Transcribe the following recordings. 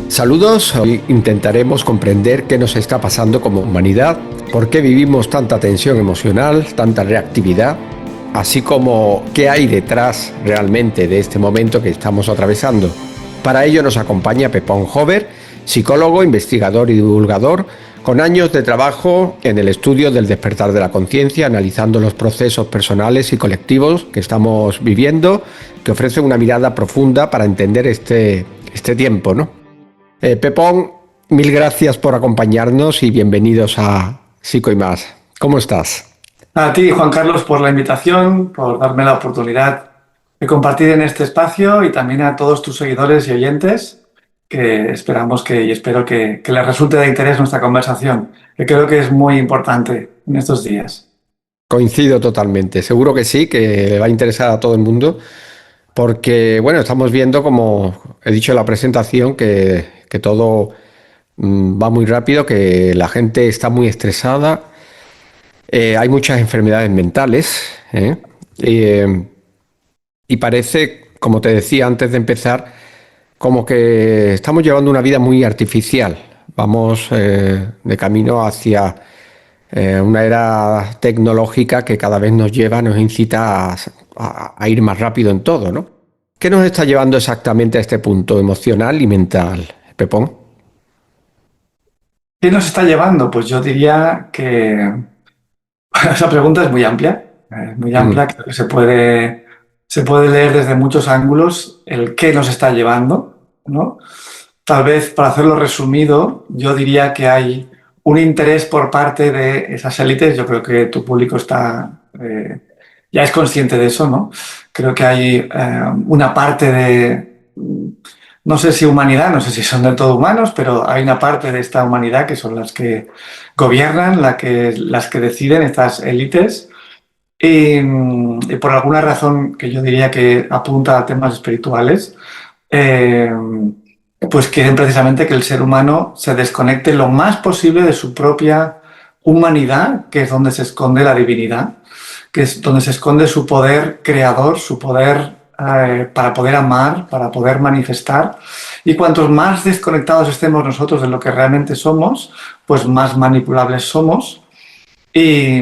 Saludos, hoy intentaremos comprender qué nos está pasando como humanidad, por qué vivimos tanta tensión emocional, tanta reactividad, así como qué hay detrás realmente de este momento que estamos atravesando. Para ello nos acompaña Pepón Hover, psicólogo, investigador y divulgador, con años de trabajo en el estudio del despertar de la conciencia, analizando los procesos personales y colectivos que estamos viviendo, que ofrecen una mirada profunda para entender este tiempo, ¿no? Pepón, mil gracias por acompañarnos y bienvenidos a Psico y Más. ¿Cómo estás? A ti, Juan Carlos, por la invitación, por darme la oportunidad de compartir en este espacio y también a todos tus seguidores y oyentes, que esperamos y espero que les resulte de interés nuestra conversación, que creo que es muy importante en estos días. Coincido totalmente. Seguro que sí, que le va a interesar a todo el mundo, porque, bueno, estamos viendo, como he dicho en la presentación, que todo va muy rápido, que la gente está muy estresada, hay muchas enfermedades mentales, ¿eh? Eh, y parece, como te decía antes de empezar, como que estamos llevando una vida muy artificial. Vamos de camino hacia una era tecnológica que cada vez nos lleva, nos incita a ir más rápido en todo, ¿no? ¿Qué nos está llevando exactamente a este punto emocional y mental, Pepón? ¿Qué nos está llevando? Pues yo diría que esa pregunta es muy amplia, creo que se puede leer desde muchos ángulos el qué nos está llevando, ¿no? Tal vez, para hacerlo resumido, yo diría que hay un interés por parte de esas élites. Yo creo que tu público ya es consciente de eso, ¿no? Creo que hay una parte de, no sé si humanidad, no sé si son del todo humanos, pero hay una parte de esta humanidad que son las que gobiernan, las que deciden estas élites. Y por alguna razón que yo diría que apunta a temas espirituales, eh, pues quieren precisamente que el ser humano se desconecte lo más posible de su propia humanidad, que es donde se esconde la divinidad, que es donde se esconde su poder creador, su poder para poder amar, para poder manifestar. Y cuantos más desconectados estemos nosotros de lo que realmente somos, pues más manipulables somos. Y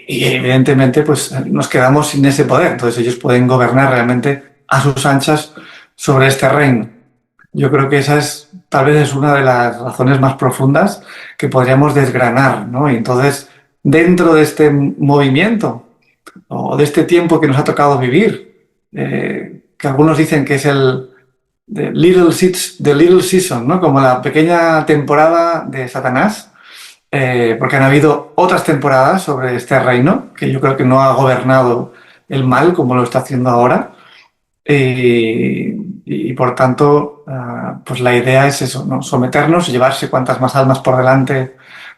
evidentemente pues nos quedamos sin ese poder. Entonces ellos pueden gobernar realmente a sus anchas sobre este reino. Yo creo que esa tal vez es una de las razones más profundas que podríamos desgranar, ¿no? Y entonces, dentro de este movimiento o de este tiempo que nos ha tocado vivir, que algunos dicen que es the little season, ¿no? Como la pequeña temporada de Satanás, porque han habido otras temporadas sobre este reino, que yo creo que no ha gobernado el mal como lo está haciendo ahora. Y por tanto, pues la idea es eso, ¿no? Someternos, llevarse cuantas más almas por delante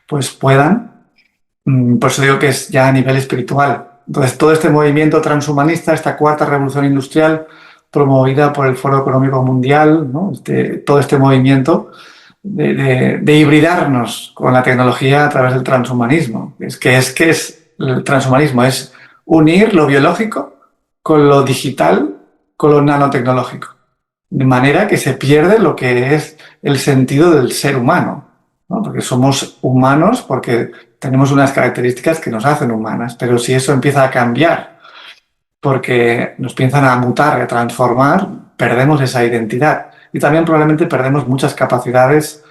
pues puedan. Por eso digo que es ya a nivel espiritual. Entonces, todo este movimiento transhumanista, esta cuarta revolución industrial promovida por el Foro Económico Mundial, ¿no? Todo este movimiento de hibridarnos con la tecnología a través del transhumanismo. Es el transhumanismo, es unir lo biológico con lo digital, con lo nanotecnológico, de manera que se pierde lo que es el sentido del ser humano, ¿no? Porque somos humanos porque tenemos unas características que nos hacen humanas, pero si eso empieza a cambiar porque nos empiezan a mutar, a transformar, perdemos esa identidad y también probablemente perdemos muchas capacidades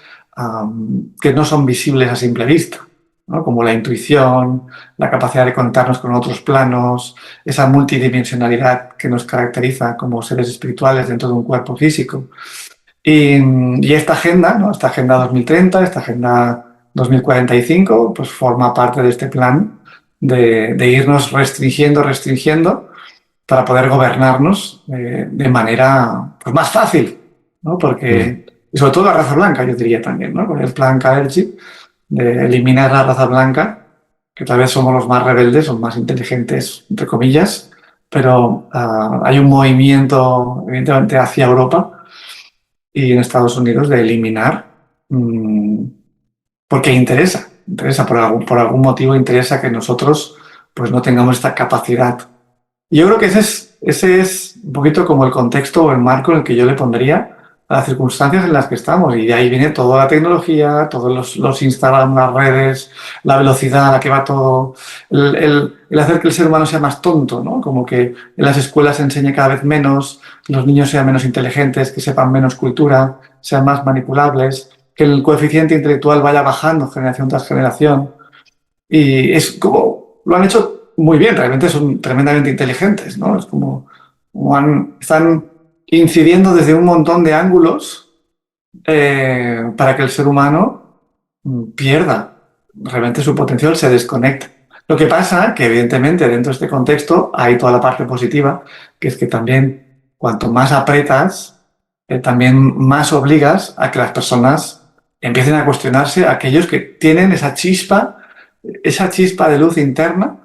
que no son visibles a simple vista, ¿no? Como la intuición, la capacidad de conectarnos con otros planos, esa multidimensionalidad que nos caracteriza como seres espirituales dentro de un cuerpo físico. Y esta agenda, ¿no? Esta agenda 2030, esta agenda 2045, pues forma parte de este plan de irnos restringiendo para poder gobernarnos de manera pues, más fácil, ¿no? Porque, y sobre todo la raza blanca, yo diría también, ¿no? Con el plan Kalergi, de eliminar la raza blanca, que tal vez somos los más rebeldes, los más inteligentes, entre comillas, pero hay un movimiento, evidentemente, hacia Europa y en Estados Unidos de eliminar, porque interesa por algún motivo interesa que nosotros pues no tengamos esta capacidad. Yo creo que ese es un poquito como el contexto o el marco en el que yo le pondría a las circunstancias en las que estamos. Y de ahí viene toda la tecnología, todos los Instagram, las redes, la velocidad a la que va todo, el hacer que el ser humano sea más tonto, ¿no? Como que en las escuelas se enseñe cada vez menos, los niños sean menos inteligentes, que sepan menos cultura, sean más manipulables, que el coeficiente intelectual vaya bajando generación tras generación. Y es como, lo han hecho muy bien, realmente son tremendamente inteligentes, ¿no? Es como están incidiendo desde un montón de ángulos para que el ser humano pierda realmente su potencial, se desconecte. Lo que pasa que evidentemente dentro de este contexto hay toda la parte positiva, que es que también cuanto más apretas, también más obligas a que las personas empiecen a cuestionarse a aquellos que tienen esa chispa de luz interna,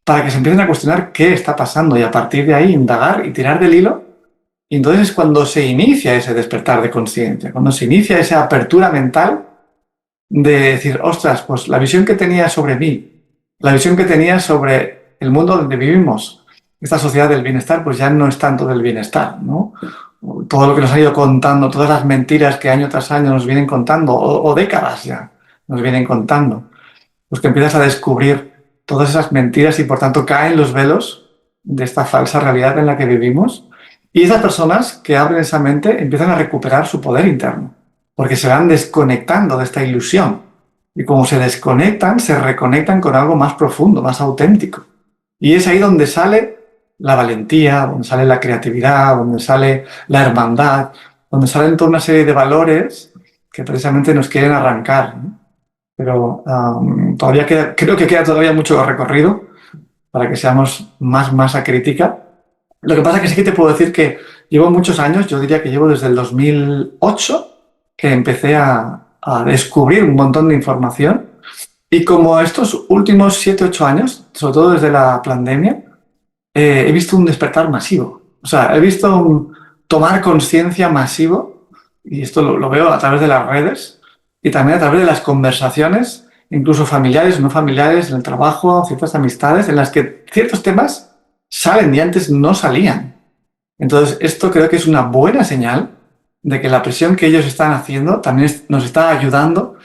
para que se empiecen a cuestionar qué está pasando y a partir de ahí indagar y tirar del hilo. Y entonces es cuando se inicia ese despertar de conciencia, cuando se inicia esa apertura mental de decir, ostras, pues la visión que tenía sobre mí, la visión que tenía sobre el mundo donde vivimos, esta sociedad del bienestar, pues ya no es tanto del bienestar, ¿no? Todo lo que nos ha ido contando, todas las mentiras que año tras año nos vienen contando, o décadas ya nos vienen contando, pues que empiezas a descubrir todas esas mentiras y por tanto caen los velos de esta falsa realidad en la que vivimos. Y esas personas que abren esa mente empiezan a recuperar su poder interno, porque se van desconectando de esta ilusión. Y como se desconectan, se reconectan con algo más profundo, más auténtico. Y es ahí donde sale la valentía, donde sale la creatividad, donde sale la hermandad, donde salen toda una serie de valores que precisamente nos quieren arrancar, ¿no? Pero todavía creo que queda todavía mucho recorrido para que seamos más masa crítica. Lo que pasa es que sí que te puedo decir que llevo muchos años, yo diría que llevo desde el 2008 que empecé a descubrir un montón de información y como estos últimos 7, 8 años, sobre todo desde la pandemia, he visto un despertar masivo. O sea, he visto un tomar conciencia masivo y esto lo veo a través de las redes y también a través de las conversaciones, incluso familiares o no familiares, en el trabajo, ciertas amistades, en las que ciertos temas salen y antes no salían. Entonces, esto creo que es una buena señal de que la presión que ellos están haciendo también nos está ayudando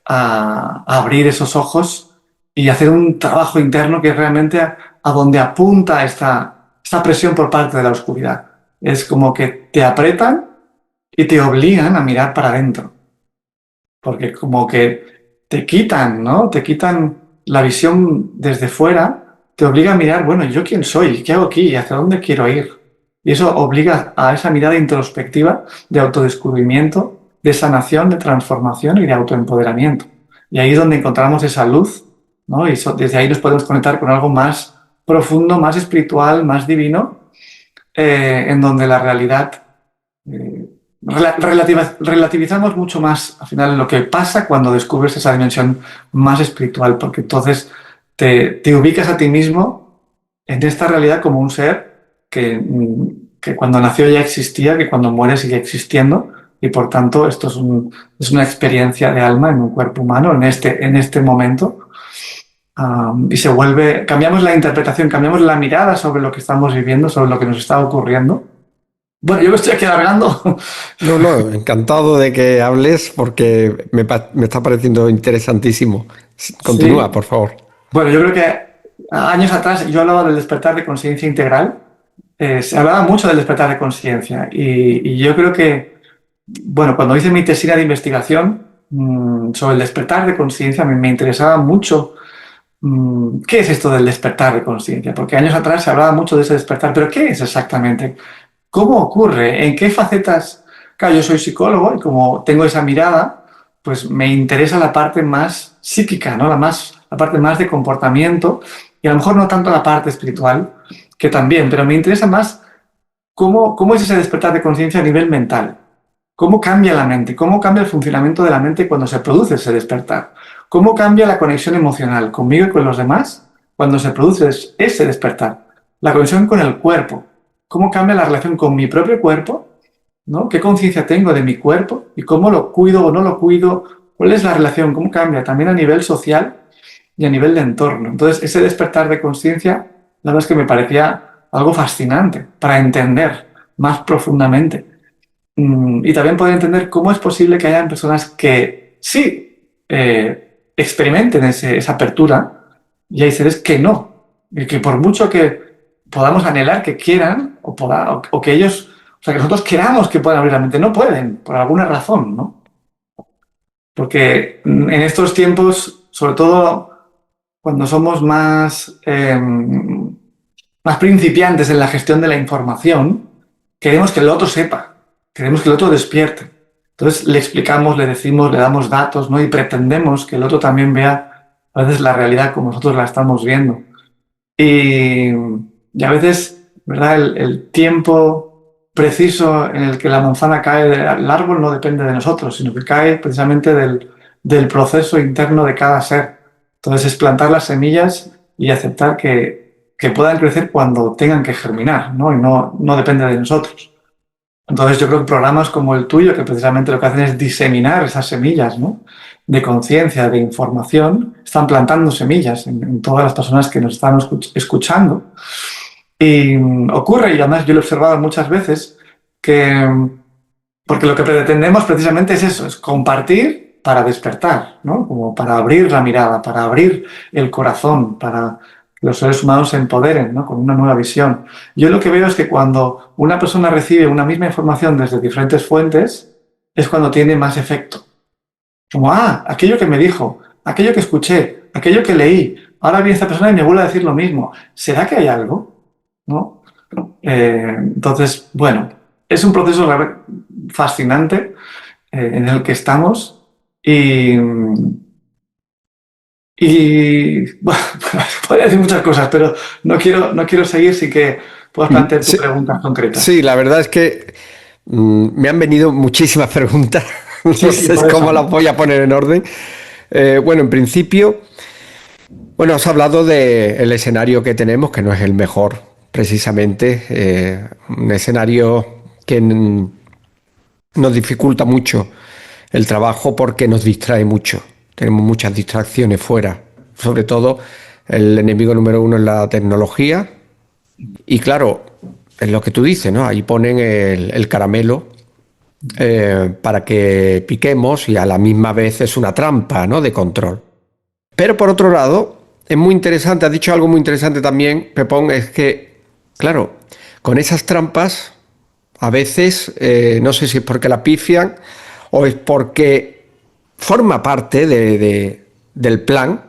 a abrir esos ojos y hacer un trabajo interno que es realmente a donde apunta esta presión por parte de la oscuridad. Es como que te apretan y te obligan a mirar para adentro. Porque como que te quitan, ¿no? Te quitan la visión desde fuera, te obliga a mirar, bueno, ¿yo quién soy? ¿Qué hago aquí? ¿Hacia dónde quiero ir? Y eso obliga a esa mirada introspectiva de autodescubrimiento, de sanación, de transformación y de autoempoderamiento. Y ahí es donde encontramos esa luz, ¿no? Y desde ahí nos podemos conectar con algo más profundo, más espiritual, más divino, en donde la realidad eh, relativizamos mucho más al final lo que pasa cuando descubres esa dimensión más espiritual, porque entonces te ubicas a ti mismo en esta realidad como un ser que cuando nació ya existía, que cuando muere sigue existiendo, y por tanto esto es una experiencia de alma en un cuerpo humano en este momento. Y cambiamos la interpretación, cambiamos la mirada sobre lo que estamos viviendo, sobre lo que nos está ocurriendo. Bueno, yo me estoy aquí alargando. No, no, encantado de que hables porque me está pareciendo interesantísimo. Continúa, Sí. por favor. Bueno, yo creo que años atrás yo hablaba del despertar de conciencia integral. Se hablaba mucho del despertar de conciencia y yo creo que, bueno, cuando hice mi tesina de investigación sobre el despertar de conciencia, me interesaba mucho qué es esto del despertar de conciencia, porque años atrás se hablaba mucho de ese despertar, pero ¿qué es exactamente? ¿Cómo ocurre? ¿En qué facetas? Claro, yo soy psicólogo y como tengo esa mirada, pues me interesa la parte más psíquica, ¿no? La parte más de comportamiento y a lo mejor no tanto la parte espiritual, que también, pero me interesa más cómo es ese despertar de conciencia a nivel mental. ¿Cómo cambia la mente? ¿Cómo cambia el funcionamiento de la mente cuando se produce ese despertar? ¿Cómo cambia la conexión emocional conmigo y con los demás cuando se produce ese despertar? La conexión con el cuerpo. ¿Cómo cambia la relación con mi propio cuerpo? ¿No? ¿Qué conciencia tengo de mi cuerpo? ¿Y cómo lo cuido o no lo cuido? ¿Cuál es la relación? ¿Cómo cambia? También a nivel social y a nivel de entorno. Entonces, ese despertar de conciencia, la verdad es que me parecía algo fascinante para entender más profundamente. Y también poder entender cómo es posible que hayan personas que sí experimenten esa apertura y hay seres que no. Y que por mucho que podamos anhelar que quieran o que ellos, o sea, que nosotros queramos que puedan abrir la mente, no pueden, por alguna razón, ¿no? Porque en estos tiempos, sobre todo cuando somos más principiantes en la gestión de la información, queremos que el otro sepa, queremos que el otro despierte. Entonces le explicamos, le decimos, le damos datos, ¿no? Y pretendemos que el otro también vea a veces la realidad como nosotros la estamos viendo. Y, y a veces, ¿verdad? El tiempo preciso en el que la manzana cae del árbol no depende de nosotros, sino que cae precisamente del proceso interno de cada ser. Entonces es plantar las semillas y aceptar que puedan crecer cuando tengan que germinar, ¿no? Y no depende de nosotros. Entonces yo creo que programas como el tuyo, que precisamente lo que hacen es diseminar esas semillas, ¿no? De conciencia, de información, están plantando semillas en todas las personas que nos están escuchando. Y ocurre, y además yo lo he observado muchas veces, que porque lo que pretendemos precisamente es eso, es compartir para despertar, ¿no? Como para abrir la mirada, para abrir el corazón, para que los seres humanos se empoderen, ¿no? Con una nueva visión. Yo lo que veo es que cuando una persona recibe una misma información desde diferentes fuentes, es cuando tiene más efecto. Como, aquello que me dijo, aquello que escuché, aquello que leí, ahora viene esta persona y me vuelve a decir lo mismo. ¿Será que hay algo? ¿No? Entonces, bueno, es un proceso fascinante en el que estamos y bueno, podría decir muchas cosas, pero no quiero seguir, sí que puedes plantear tus Sí, preguntas concretas. sí, la verdad es que me han venido muchísimas preguntas. Sí, No sí, sé por cómo eso. las voy a poner en orden. Bueno, en principio, bueno, has hablado del escenario que tenemos, que no es el mejor, precisamente. Un escenario que nos dificulta mucho el trabajo porque nos distrae mucho. Tenemos muchas distracciones fuera. Sobre todo, el enemigo número uno es la tecnología. Y claro, es lo que tú dices, ¿no? Ahí ponen el caramelo para que piquemos y a la misma vez es una trampa, ¿no? De control. Pero por otro lado, es muy interesante, has dicho algo muy interesante también, Pepón, es que, claro, con esas trampas, a veces, no sé si es porque la pifian o es porque forma parte del plan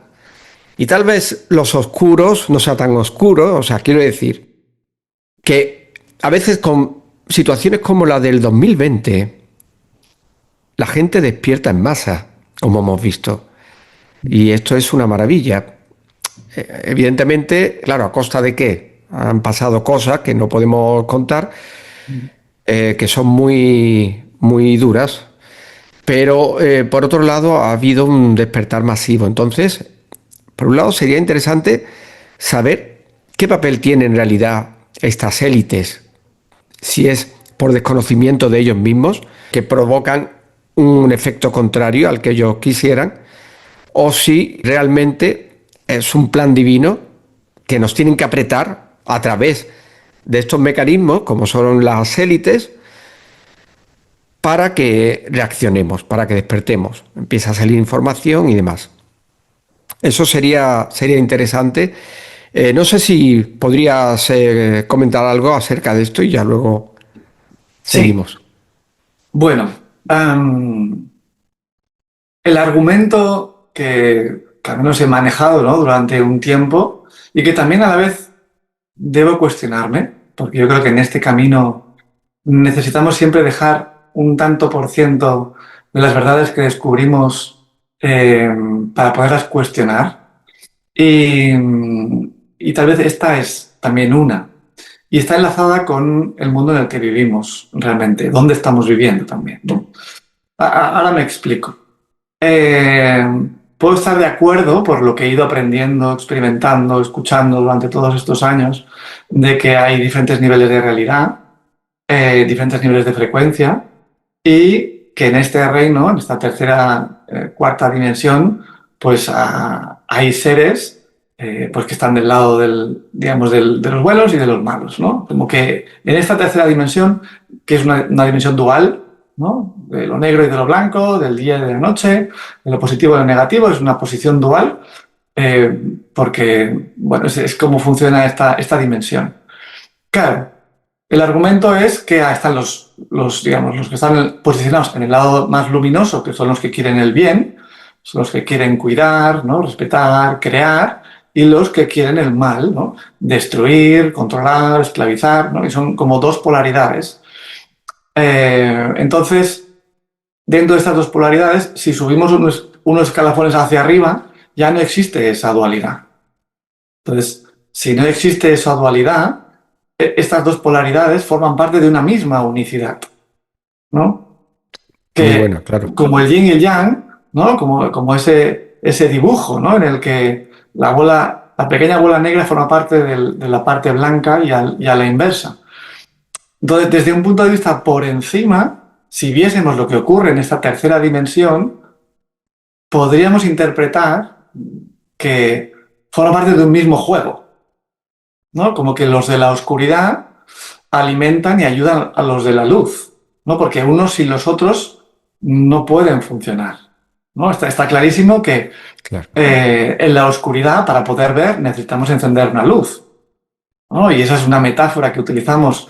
y tal vez los oscuros no sean tan oscuros, o sea, quiero decir que a veces con situaciones como la del 2020, la gente despierta en masa, como hemos visto, y esto es una maravilla. Evidentemente, claro, ¿a costa de qué? Han pasado cosas que no podemos contar, que son muy, muy duras, pero por otro lado ha habido un despertar masivo. Entonces, por un lado sería interesante saber qué papel tienen en realidad estas élites, si es por desconocimiento de ellos mismos, que provocan un efecto contrario al que ellos quisieran, o si realmente es un plan divino que nos tienen que apretar a través de estos mecanismos, como son las élites, para que reaccionemos, para que despertemos. Empieza a salir información y demás. Eso sería interesante. No sé si podrías comentar algo acerca de esto y ya luego Sí, seguimos. bueno, am, el argumento que al menos he manejado, ¿no? Durante un tiempo y que también a la vez debo cuestionarme, porque yo creo que en este camino necesitamos siempre dejar un tanto por ciento de las verdades que descubrimos para poderlas cuestionar. Y, y tal vez esta es también una. Y está enlazada con el mundo en el que vivimos realmente, dónde estamos viviendo también, ¿no? Ahora me explico. Eh, Puedo estar de acuerdo por lo que he ido aprendiendo, experimentando, escuchando durante todos estos años, de que hay diferentes niveles de realidad, diferentes niveles de frecuencia, y que en este reino, en esta tercera, cuarta dimensión, pues hay seres pues que están del lado digamos, de los buenos y de los malos, ¿no? Como que en esta tercera dimensión, que es una dimensión dual, ¿no? De lo negro y de lo blanco, del día y de la noche, de lo positivo y lo negativo, es una posición dual, porque, bueno, es como funciona esta dimensión. Claro, el argumento es que están digamos, los que están posicionados en el lado más luminoso, que son los que quieren el bien, son los que quieren cuidar, ¿no? Respetar, crear, y los que quieren el mal, ¿no? Destruir, controlar, esclavizar, ¿no? Y son como dos polaridades. Entonces, dentro de estas dos polaridades, si subimos unos escalafones hacia arriba, ya no existe esa dualidad. Entonces, si no existe esa dualidad, estas dos polaridades forman parte de una misma unicidad, ¿no? Muy Que bueno, claro. como el yin y el yang, ¿no? Como ese dibujo, ¿no? En el que la pequeña bola negra forma parte de la parte blanca y a la inversa. Entonces, desde un punto de vista por encima, si viésemos lo que ocurre en esta tercera dimensión, podríamos interpretar que forma parte de un mismo juego, ¿no? Como que los de la oscuridad alimentan y ayudan a los de la luz, ¿no? Porque unos sin los otros no pueden funcionar, ¿no? Está clarísimo que Claro. en la oscuridad, para poder ver, necesitamos encender una luz, ¿no? Y esa es una metáfora que utilizamos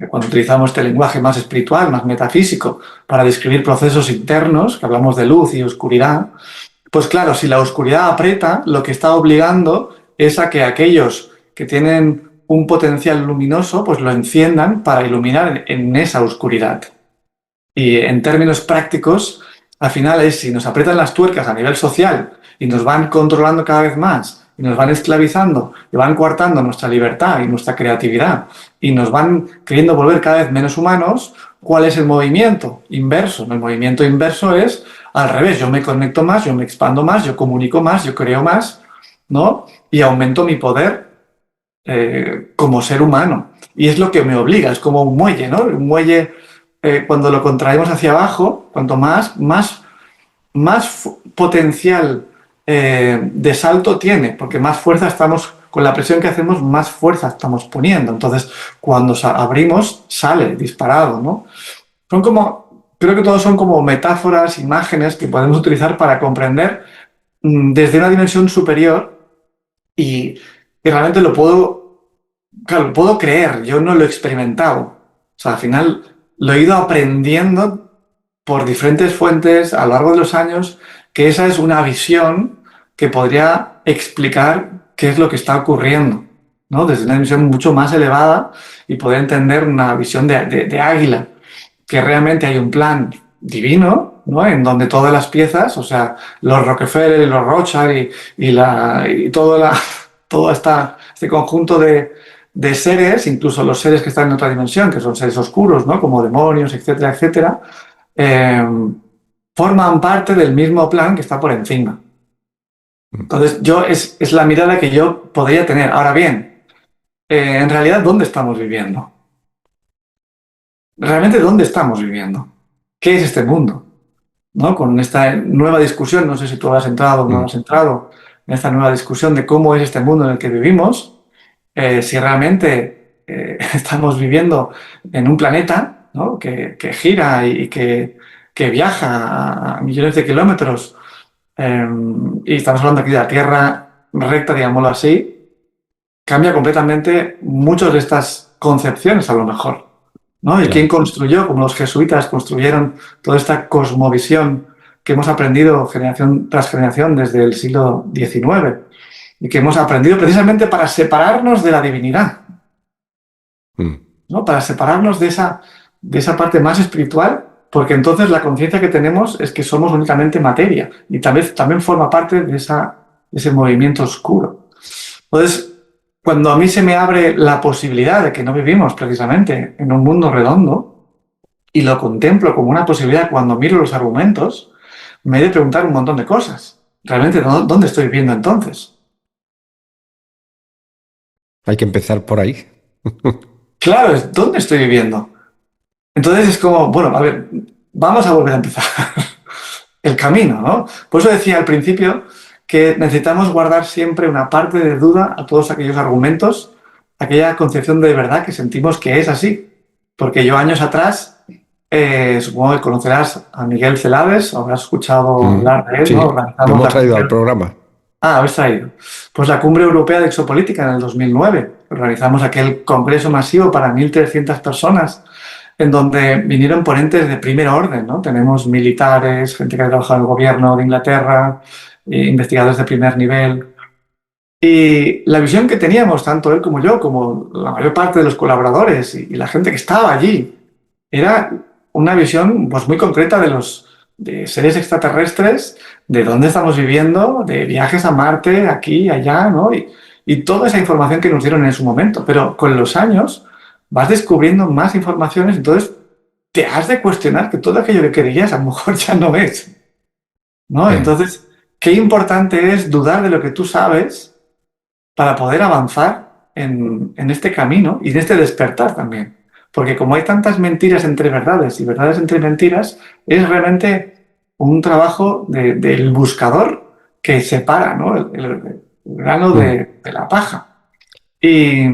cuando utilizamos este lenguaje más espiritual, más metafísico, para describir procesos internos, que hablamos de luz y oscuridad. Pues claro, si la oscuridad aprieta, lo que está obligando es a que aquellos que tienen un potencial luminoso, pues lo enciendan para iluminar en esa oscuridad. Y en términos prácticos, al final es si nos aprietan las tuercas a nivel social y nos van controlando cada vez más, y nos van esclavizando, y van coartando nuestra libertad y nuestra creatividad, y nos van queriendo volver cada vez menos humanos, ¿cuál es el movimiento inverso? El movimiento inverso es al revés, yo me conecto más, yo me expando más, yo comunico más, yo creo más, ¿no? Y aumento mi poder como ser humano. Y es lo que me obliga, es como un muelle, ¿no? Un muelle, cuando lo contraemos hacia abajo, cuanto más potencial de salto tiene, porque más fuerza estamos, con la presión que hacemos, más fuerza estamos poniendo. Entonces, cuando abrimos, sale disparado, ¿no? Son como, creo que todos son como metáforas, imágenes que podemos utilizar para comprender desde una dimensión superior y realmente claro, lo puedo creer, yo no lo he experimentado. O sea, al final lo he ido aprendiendo por diferentes fuentes a lo largo de los años, que esa es una visión que podría explicar qué es lo que está ocurriendo, ¿no? Desde una dimensión mucho más elevada y poder entender una visión de águila, que realmente hay un plan divino, ¿no? En donde todas las piezas, o sea, los Rockefeller y los Rothschild y todo este conjunto de seres, incluso los seres que están en otra dimensión, que son seres oscuros, ¿no? Como demonios, etcétera, etcétera, eh, forman parte del mismo plan que está por encima. Entonces, es la mirada que yo podría tener. Ahora bien, en realidad, ¿dónde estamos viviendo? ¿Realmente dónde estamos viviendo? ¿Qué es este mundo? ¿No? Con esta nueva discusión, no sé si tú has entrado o no Mm. has entrado en esta nueva discusión de cómo es este mundo en el que vivimos, si realmente estamos viviendo en un planeta, ¿no? que gira y que viaja a millones de kilómetros, y estamos hablando aquí de la Tierra recta, digámoslo así, cambia completamente muchas de estas concepciones a lo mejor, ¿no? Y quién Claro. construyó, como los jesuitas construyeron toda esta cosmovisión que hemos aprendido generación tras generación desde el siglo XIX y que hemos aprendido precisamente para separarnos de la divinidad, Mm. ¿no? Para separarnos de esa parte más espiritual, porque entonces la conciencia que tenemos es que somos únicamente materia y tal vez también forma parte de ese movimiento oscuro. Entonces, cuando a mí se me abre la posibilidad de que no vivimos precisamente en un mundo redondo y lo contemplo como una posibilidad cuando miro los argumentos, me he de preguntar un montón de cosas. ¿Realmente dónde estoy viviendo entonces? Hay que empezar por ahí. Claro, ¿dónde estoy viviendo? Entonces es como, bueno, a ver, vamos a volver a empezar el camino, ¿no? Por eso decía al principio que necesitamos guardar siempre una parte de duda a todos aquellos argumentos, aquella concepción de verdad que sentimos que es así. Porque yo años atrás, supongo que conocerás a Miguel Celades, habrás escuchado Mm, hablar de él, ¿no? sí, lo Organizamos hemos la traído al cumbre. programa. Ah, habéis traído. Pues la Cumbre Europea de Exopolítica en el 2009. Organizamos aquel congreso masivo para 1.300 personas, en donde vinieron ponentes de primer orden, ¿no? Tenemos militares, gente que ha trabajado en el gobierno de Inglaterra, investigadores de primer nivel. Y la visión que teníamos, tanto él como yo, como la mayor parte de los colaboradores y la gente que estaba allí, era una visión pues, muy concreta de los de seres extraterrestres, de dónde estamos viviendo, de viajes a Marte, aquí, allá, ¿no? Y toda esa información que nos dieron en su momento. Pero con los años vas descubriendo más informaciones, entonces te has de cuestionar que todo aquello que creías a lo mejor ya no es, ¿no? Eh, Entonces, qué importante es dudar de lo que tú sabes para poder avanzar en este camino y en este despertar también. Porque como hay tantas mentiras entre verdades y verdades entre mentiras, es realmente un trabajo del buscador que separa, ¿no? El grano mm, de la paja. Y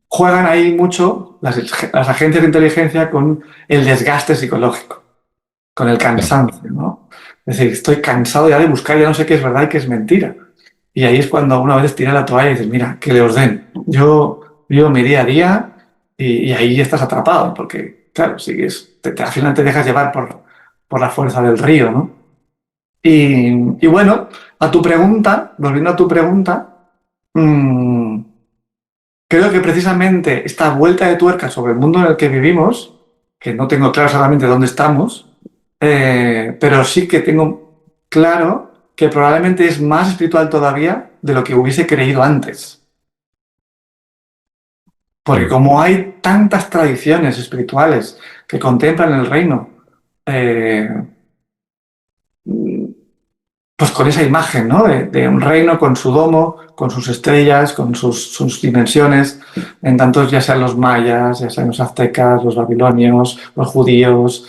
juegan ahí mucho las agencias de inteligencia con el desgaste psicológico, con el claro. cansancio, ¿no? Es decir, estoy cansado ya de buscar, ya no sé qué es verdad y qué es mentira. Y ahí es cuando una vez tira la toalla y dices, mira, que le os den. Yo vivo mi día a día y ahí estás atrapado, porque, claro, sigues, al final te dejas llevar por la fuerza del río, ¿no? Y bueno, a tu pregunta, volviendo a tu pregunta, mmm, creo que precisamente esta vuelta de tuerca sobre el mundo en el que vivimos, que no tengo claro exactamente dónde estamos, pero sí que tengo claro que probablemente es más espiritual todavía de lo que hubiese creído antes. Porque Mm, como hay tantas tradiciones espirituales que contemplan el reino, eh, pues con esa imagen, ¿no? De un reino con su domo, con sus estrellas, con sus dimensiones, en tantos ya sean los mayas, ya sean los aztecas, los babilonios, los judíos,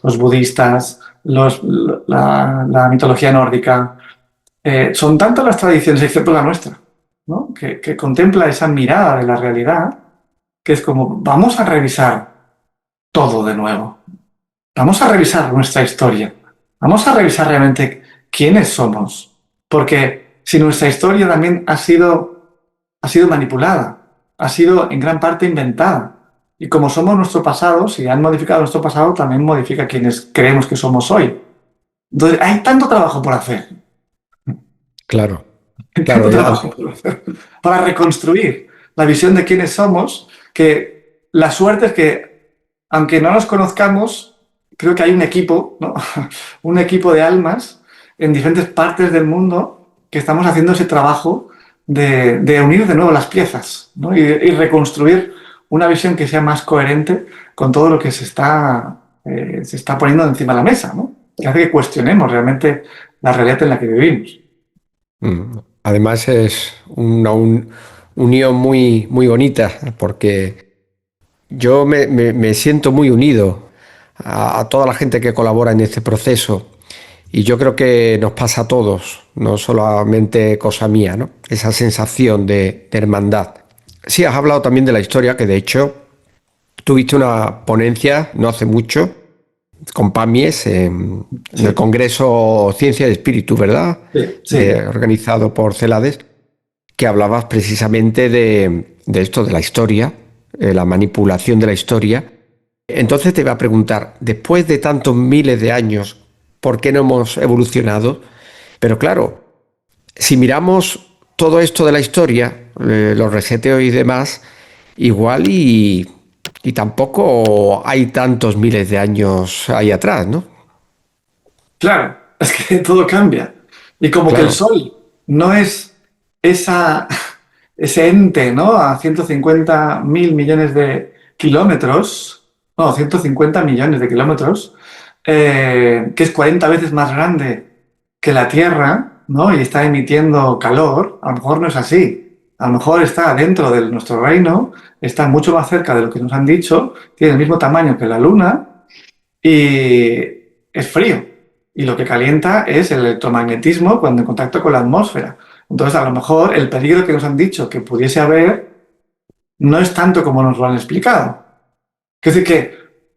los budistas, la mitología nórdica. Son tantas las tradiciones, excepto la nuestra, ¿no? Que contempla esa mirada de la realidad, que es como, vamos a revisar todo de nuevo. Vamos a revisar nuestra historia. Vamos a revisar realmente quiénes somos. Porque si nuestra historia también ha sido manipulada, ha sido en gran parte inventada. Y como somos nuestro pasado, si han modificado nuestro pasado, también modifica quienes creemos que somos hoy. Entonces, hay tanto trabajo por hacer. claro, Hay tanto claro. trabajo por hacer para reconstruir la visión de quiénes somos, que la suerte es que, aunque no nos conozcamos, creo que hay un equipo, ¿no? Un equipo de almas en diferentes partes del mundo que estamos haciendo ese trabajo de unir de nuevo las piezas, ¿no? Y reconstruir una visión que sea más coherente con todo lo que se está poniendo encima de la mesa, ¿no? Que hace que cuestionemos realmente la realidad en la que vivimos. Además es una unión muy, muy bonita, porque yo me siento muy unido a toda la gente que colabora en este proceso. Y yo creo que nos pasa a todos, no solamente cosa mía, ¿no? Esa sensación de hermandad. Sí, has hablado también de la historia, que de hecho tuviste una ponencia no hace mucho con Pamies en el Sí, Congreso Ciencia y Espíritu, ¿verdad? sí, sí. Organizado por Celades, que hablabas precisamente de esto, de la historia, la manipulación de la historia. Entonces te iba a preguntar, después de tantos miles de años, ¿por qué no hemos evolucionado? Pero claro, si miramos todo esto de la historia, los reseteos y demás, igual y tampoco hay tantos miles de años ahí atrás, ¿no? Claro, es que todo cambia. Y como que el Claro. Sol no es esa, ese ente, ¿no? A 150.000 millones de kilómetros, no, 150 millones de kilómetros, que es 40 veces más grande que la Tierra, ¿no? Y está emitiendo calor, a lo mejor no es así. A lo mejor está dentro de nuestro reino, está mucho más cerca de lo que nos han dicho, tiene el mismo tamaño que la Luna y es frío y lo que calienta es el electromagnetismo cuando en contacto con la atmósfera. Entonces, a lo mejor el peligro que nos han dicho que pudiese haber no es tanto como nos lo han explicado. Es decir, que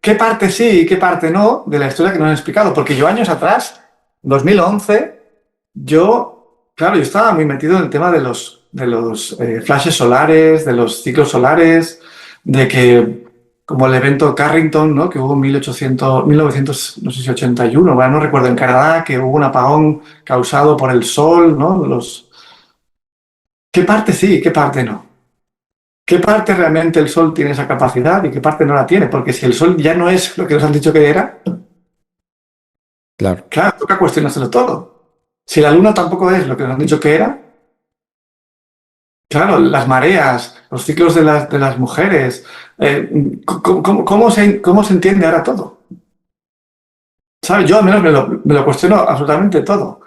qué parte sí y qué parte no de la historia que nos han explicado. Porque yo años atrás, 2011, claro, yo estaba muy metido en el tema de los flashes solares, de los ciclos solares, de que, como el evento Carrington, ¿no? Que hubo en 1900, no sé si 81, bueno, no recuerdo, en Canadá, que hubo un apagón causado por el sol, ¿no? ¿Qué parte sí y qué parte no? ¿Qué parte realmente el sol tiene esa capacidad y qué parte no la tiene? Porque si el sol ya no es lo que nos han dicho que era, Claro. claro, toca cuestionárselo todo. Si la luna tampoco es lo que nos han dicho que era, claro, las mareas, los ciclos de las mujeres, ¿cómo se entiende ahora todo? ¿Sabes? Yo al menos me lo cuestiono absolutamente todo.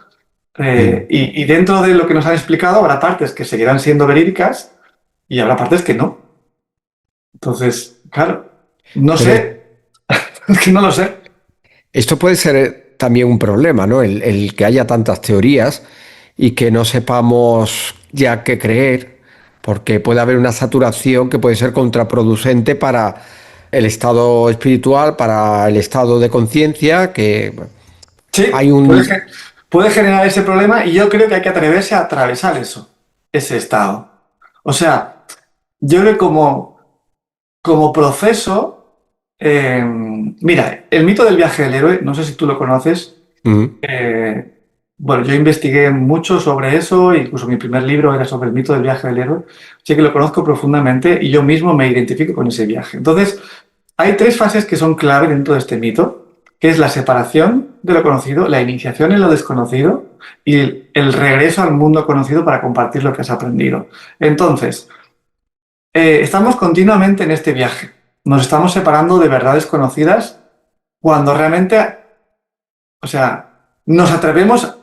Mm. Y dentro de lo que nos han explicado habrá partes que seguirán siendo verídicas y habrá partes que no. Entonces, claro, no Pero sé, es que no lo sé. esto puede ser también un problema, ¿no? El que haya tantas teorías y que no sepamos ya qué creer, porque puede haber una saturación que puede ser contraproducente para el estado espiritual, para el estado de conciencia, que hay Sí, un... puede generar ese problema y yo creo que hay que atreverse a atravesar ese estado. O sea, yo creo que como proceso, mira, el mito del viaje del héroe, no sé si tú lo conoces. Mm, eh, bueno, yo investigué mucho sobre eso, incluso mi primer libro era sobre el mito del viaje del héroe, así que lo conozco profundamente y yo mismo me identifico con ese viaje. Entonces, hay tres fases que son clave dentro de este mito, que es la separación de lo conocido, la iniciación en lo desconocido y el regreso al mundo conocido para compartir lo que has aprendido. Entonces, estamos continuamente en este viaje. Nos estamos separando de verdades conocidas cuando realmente, o sea, nos atrevemos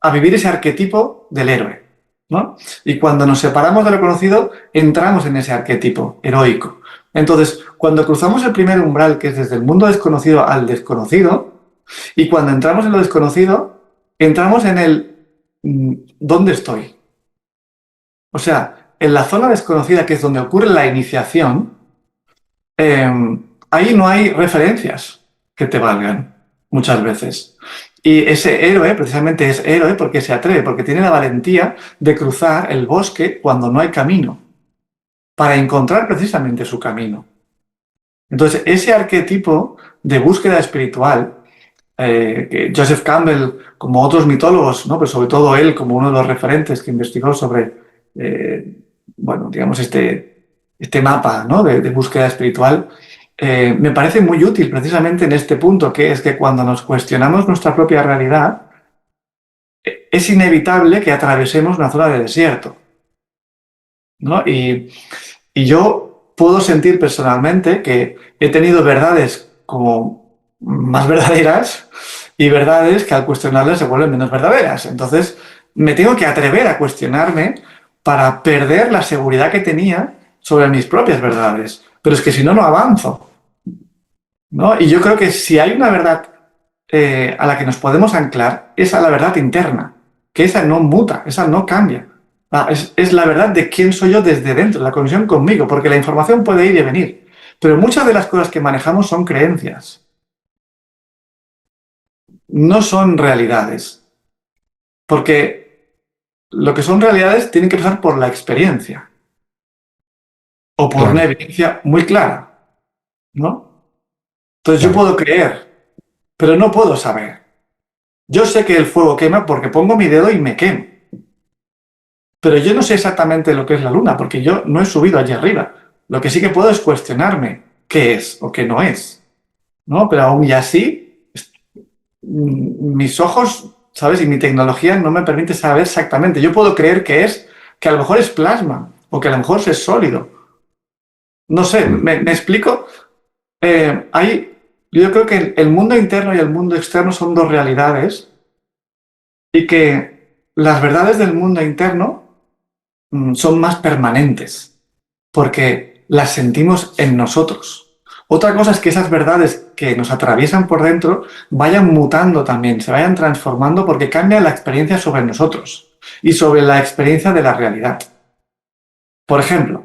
a vivir ese arquetipo del héroe, ¿no? Y cuando nos separamos de lo conocido, entramos en ese arquetipo heroico. Entonces, cuando cruzamos el primer umbral, que es desde el mundo desconocido al desconocido, y cuando entramos en lo desconocido, entramos en ¿dónde estoy? O sea, en la zona desconocida, que es donde ocurre la iniciación, ahí no hay referencias que te valgan muchas veces. Y ese héroe precisamente es héroe porque se atreve, porque tiene la valentía de cruzar el bosque cuando no hay camino, para encontrar precisamente su camino. Entonces, ese arquetipo de búsqueda espiritual, que Joseph Campbell, como otros mitólogos, ¿no? Pero sobre todo él como uno de los referentes que investigó sobre, bueno, digamos, este mapa, ¿no? de búsqueda espiritual, me parece muy útil precisamente en este punto, que es que cuando nos cuestionamos nuestra propia realidad, es inevitable que atravesemos una zona de desierto, ¿no? Y yo puedo sentir personalmente que he tenido verdades como más verdaderas y verdades que al cuestionarlas se vuelven menos verdaderas. Entonces, me tengo que atrever a cuestionarme para perder la seguridad que tenía sobre mis propias verdades. Pero es que si no, no avanzo, ¿no? Y yo creo que si hay una verdad a la que nos podemos anclar, es a la verdad interna, que esa no muta, esa no cambia. Es la verdad de quién soy yo desde dentro, la conexión conmigo, porque la información puede ir y venir. Pero muchas de las cosas que manejamos son creencias, no son realidades. Porque lo que son realidades tienen que pasar por la experiencia o por una claro, evidencia muy clara, ¿no? Entonces yo claro. puedo creer, pero no puedo saber. Yo sé que el fuego quema porque pongo mi dedo y me quemo. Pero yo no sé exactamente lo que es la luna, porque yo no he subido allí arriba. Lo que sí que puedo es cuestionarme qué es o qué no es, ¿no? Pero aún y así, mis ojos, ¿sabes? Y mi tecnología no me permite saber exactamente. Yo puedo creer que a lo mejor es plasma o que a lo mejor es sólido. No sé, Mm, ¿me explico? Yo creo que el mundo interno y el mundo externo son dos realidades y que las verdades del mundo interno son más permanentes porque las sentimos en nosotros. Otra cosa es que esas verdades que nos atraviesan por dentro vayan mutando también, se vayan transformando porque cambia la experiencia sobre nosotros y sobre la experiencia de la realidad. Por ejemplo,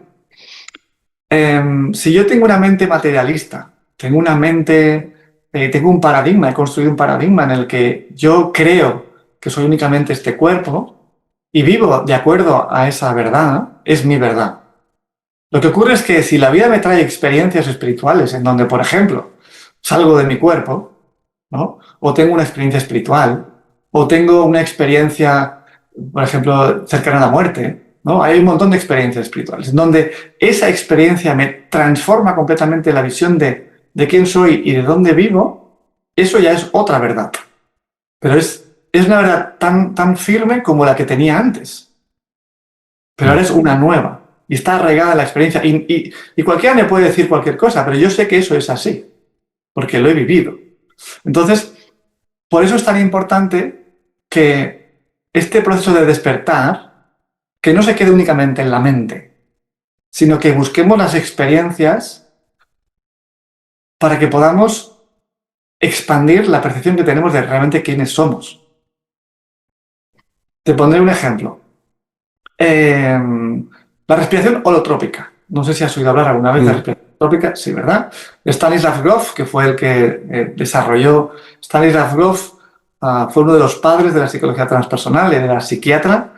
si yo tengo una mente materialista, tengo una mente, tengo un paradigma, he construido un paradigma en el que yo creo que soy únicamente este cuerpo y vivo de acuerdo a esa verdad, es mi verdad. Lo que ocurre es que si la vida me trae experiencias espirituales en donde, por ejemplo, salgo de mi cuerpo, ¿no? O tengo una experiencia espiritual, o tengo una experiencia, por ejemplo, cercana a la muerte, ¿no? Hay un montón de experiencias espirituales en donde esa experiencia me transforma completamente la visión de quién soy y de dónde vivo. Eso ya es otra verdad. Pero es una verdad tan firme como la que tenía antes. Pero ahora es una nueva y está arraigada en la experiencia. Y cualquiera me puede decir cualquier cosa, pero yo sé que eso es así, porque lo he vivido. Entonces, por eso es tan importante que este proceso de despertar, que no se quede únicamente en la mente, sino que busquemos las experiencias para que podamos expandir la percepción que tenemos de realmente quiénes somos. Te pondré un ejemplo. La respiración holotrópica. No sé si has oído hablar alguna vez de Mm. respiración holotrópica, sí, ¿verdad? Stanislav Grof, que fue el que desarrolló. Stanislav Grof fue uno de los padres de la psicología transpersonal, era psiquiatra,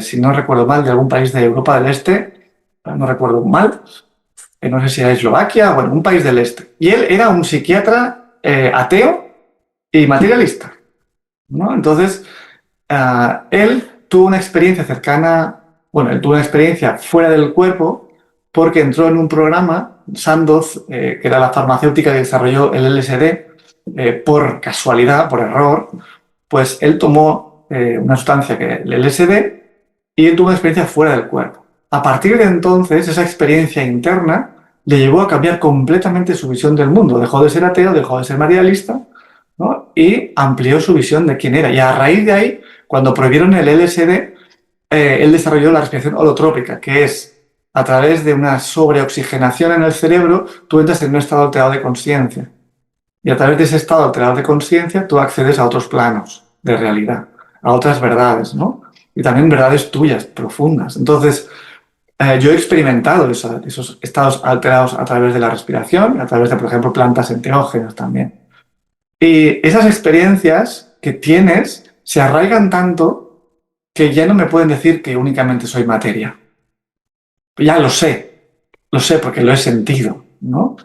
si no recuerdo mal, de algún país de Europa del Este, no recuerdo mal, no sé si era Eslovaquia, bueno, un país del Este. Y él era un psiquiatra ateo y materialista, ¿no? Entonces, él tuvo una experiencia cercana, bueno, él tuvo una experiencia fuera del cuerpo porque entró en un programa, Sandoz, que era la farmacéutica que desarrolló el LSD, por casualidad, por error, pues él tomó una sustancia que el LSD y él tuvo una experiencia fuera del cuerpo. A partir de entonces, esa experiencia interna le llevó a cambiar completamente su visión del mundo. Dejó de ser ateo, dejó de ser materialista, ¿no? Y amplió su visión de quién era. Y a raíz de ahí, cuando prohibieron el LSD, él desarrolló la respiración holotrópica, que es a través de una sobreoxigenación en el cerebro, tú entras en un estado alterado de conciencia. Y a través de ese estado alterado de conciencia, tú accedes a otros planos de realidad, a otras verdades, ¿no? Y también verdades tuyas, profundas. Entonces, yo he experimentado esos estados alterados a través de la respiración, a través de, por ejemplo, plantas enteógenas también. Y esas experiencias que tienes se arraigan tanto que ya no me pueden decir que únicamente soy materia. Ya lo sé porque lo he sentido, ¿no?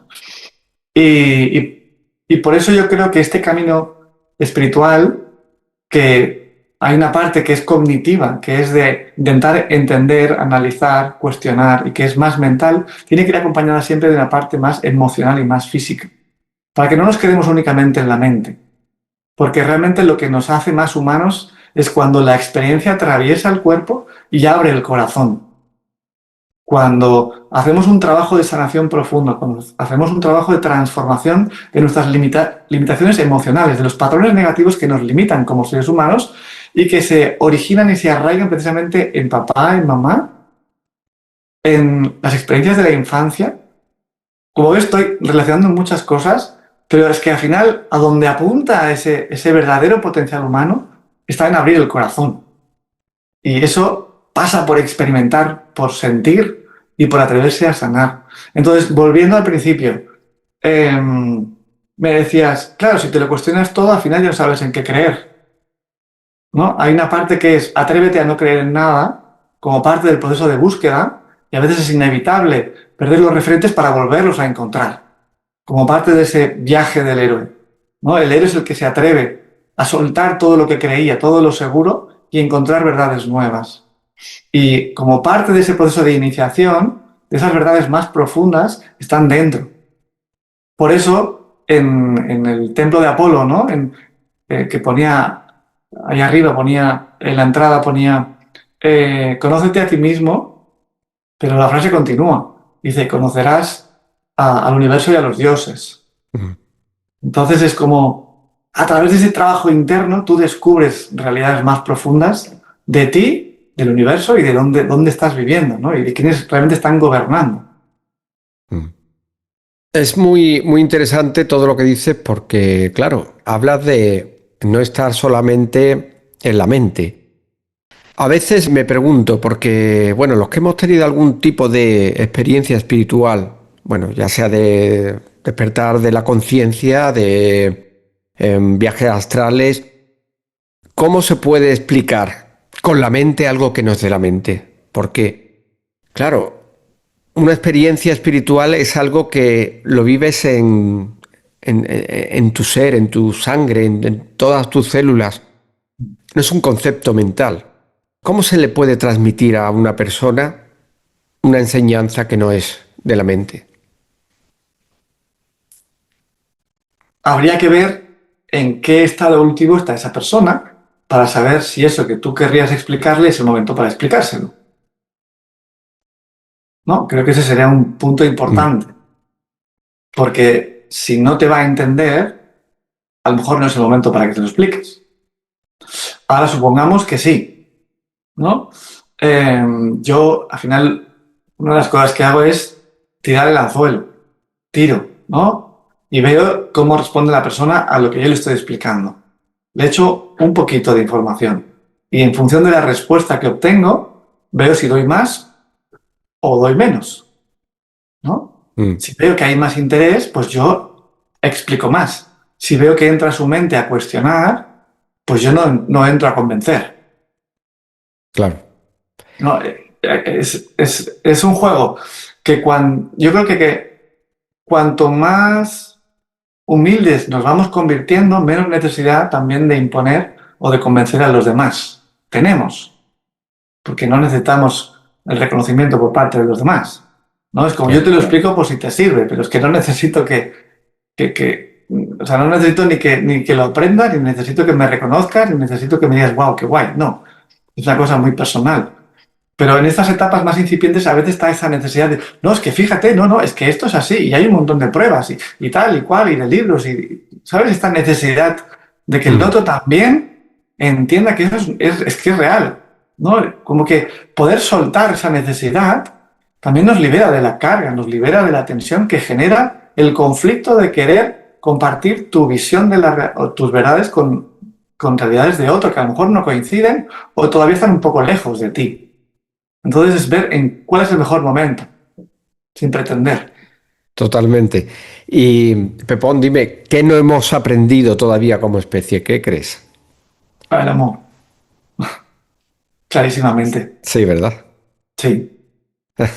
Y por eso yo creo que este camino espiritual, que hay una parte que es cognitiva, que es de intentar entender, analizar, cuestionar y que es más mental, tiene que ir acompañada siempre de una parte más emocional y más física, para que no nos quedemos únicamente en la mente. Porque realmente lo que nos hace más humanos es cuando la experiencia atraviesa el cuerpo y abre el corazón. Cuando hacemos un trabajo de sanación profundo, cuando hacemos un trabajo de transformación de nuestras limitaciones emocionales, de los patrones negativos que nos limitan como seres humanos y que se originan y se arraigan precisamente en papá, en mamá, en las experiencias de la infancia. Como ves, estoy relacionando muchas cosas, pero es que al final, a donde apunta ese verdadero potencial humano, está en abrir el corazón. Y eso pasa por experimentar, por sentir y por atreverse a sanar. Entonces, volviendo al principio, me decías, claro, si te lo cuestionas todo, al final ya no sabes en qué creer, ¿no? Hay una parte que es atrévete a no creer en nada, como parte del proceso de búsqueda, y a veces es inevitable perder los referentes para volverlos a encontrar, como parte de ese viaje del héroe, ¿no? El héroe es el que se atreve a soltar todo lo que creía, todo lo seguro y encontrar verdades nuevas. Y como parte de ese proceso de iniciación, de esas verdades más profundas están dentro. Por eso, en el templo de Apolo, ¿no? Que ponía, ahí arriba ponía, en la entrada ponía, conócete a ti mismo, pero la frase continúa. Dice, conocerás al universo y a los dioses. Mm. Entonces es como, a través de ese trabajo interno, tú descubres realidades más profundas de ti, del universo y de dónde estás viviendo, ¿no? Y de quiénes realmente están gobernando. Mm. Es muy interesante todo lo que dices porque, claro, hablas de no estar solamente en la mente. A veces me pregunto, porque, bueno, los que hemos tenido algún tipo de experiencia espiritual, bueno, ya sea de despertar de la conciencia, de viajes astrales, ¿cómo se puede explicar con la mente algo que no es de la mente? Porque, claro, una experiencia espiritual es algo que lo vives en tu ser, en tu sangre, en todas tus células. No es un concepto mental. ¿Cómo se le puede transmitir a una persona una enseñanza que no es de la mente? Habría que ver en qué estado evolutivo está esa persona para saber si eso que tú querrías explicarle es el momento para explicárselo. ¿No? Creo que ese sería un punto Mm, importante, porque si no te va a entender, a lo mejor no es el momento para que te lo expliques. Ahora supongamos que sí, ¿no? Yo, al final, una de las cosas que hago es tirar el anzuelo, tiro, ¿no? Y veo cómo responde la persona a lo que yo le estoy explicando. Le echo un poquito de información y en función de la respuesta que obtengo, veo si doy más o doy menos, ¿no? mm, Si veo que hay más interés, pues yo explico más. Si veo que entra su mente a cuestionar, pues yo no entro a convencer. claro, No, es un juego que yo creo que cuanto más humildes nos vamos convirtiendo, menos necesidad también de imponer o de convencer a los demás. Tenemos, porque no necesitamos el reconocimiento por parte de los demás. ¿No? Es como yo claro. te lo explico por si te sirve, pero es que no necesito o sea, no necesito ni que lo aprendas, ni necesito que me reconozcas, ni necesito que me digas, wow, qué guay. No, es una cosa muy personal. Pero en estas etapas más incipientes a veces está esa necesidad de, no, es que fíjate, no, es que esto es así, y hay un montón de pruebas, y tal, y cual, y de libros, ¿sabes? Esta necesidad de que el Mm, otro también entienda que eso es que es real, ¿no? Como que poder soltar esa necesidad también nos libera de la carga, nos libera de la tensión que genera el conflicto de querer compartir tu visión o tus verdades con realidades de otro que a lo mejor no coinciden o todavía están un poco lejos de ti. Entonces es ver en cuál es el mejor momento, sin pretender. totalmente. Y Pepón, dime, ¿qué no hemos aprendido todavía como especie? ¿Qué crees? El amor, clarísimamente. Sí, ¿verdad? Sí.